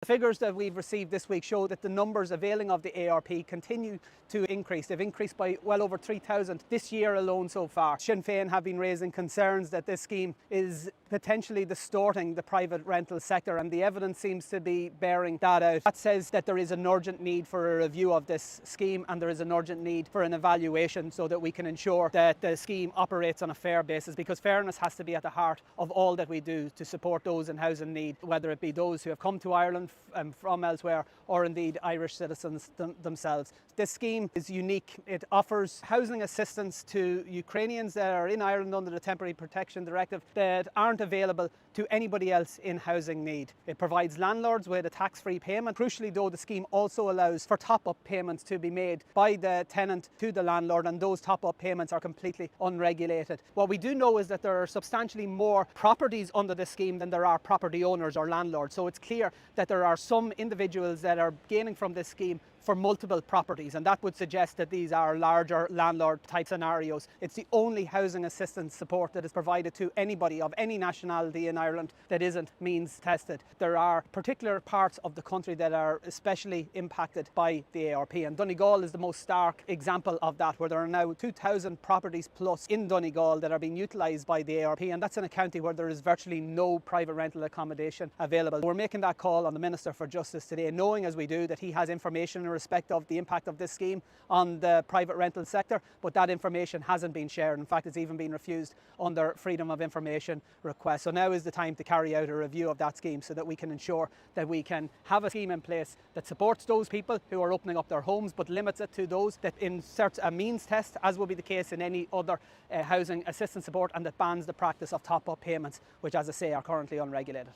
The figures that we've received this week show that the numbers availing of the ARP continue to increase. They've increased by well over 3,000 this year alone so far. Sinn Féin have been raising concerns that this scheme is potentially distorting the private rental sector, and the evidence seems to be bearing that out. That says that there is an urgent need for a review of this scheme, and there is an urgent need for an evaluation so that we can ensure that the scheme operates on a fair basis, because fairness has to be at the heart of all that we do to support those in housing need, whether it be those who have come to Ireland from elsewhere or indeed Irish citizens themselves. This scheme is unique. It offers housing assistance to Ukrainians that are in Ireland under the Temporary Protection Directive that aren't available to anybody else in housing need. It provides landlords with a tax-free payment. Crucially though, the scheme also allows for top-up payments to be made by the tenant to the landlord, and those top-up payments are completely unregulated. What we do know is that there are substantially more properties under this scheme than there are property owners or landlords, so it's clear that there are some individuals that are gaining from this scheme for multiple properties, and that would suggest that these are larger landlord type scenarios. It's the only housing assistance support that is provided to anybody of any nationality in Ireland that isn't means tested. There are particular parts of the country that are especially impacted by the ARP, and Donegal is the most stark example of that, where there are now 2,000 properties plus in Donegal that are being utilised by the ARP, and that's in a county where there is virtually no private rental accommodation available. We're making that call on the Minister for Justice today, knowing as we do that he has information in respect of the impact of this scheme on the private rental sector, but that information hasn't been shared. In fact, it's even been refused under Freedom of Information request. So now is the time to carry out a review of that scheme so that we can ensure that we can have a scheme in place that supports those people who are opening up their homes, but limits it to those, that inserts a means test, as will be the case in any other housing assistance support, and that bans the practice of top-up payments, which, as I say, are currently unregulated.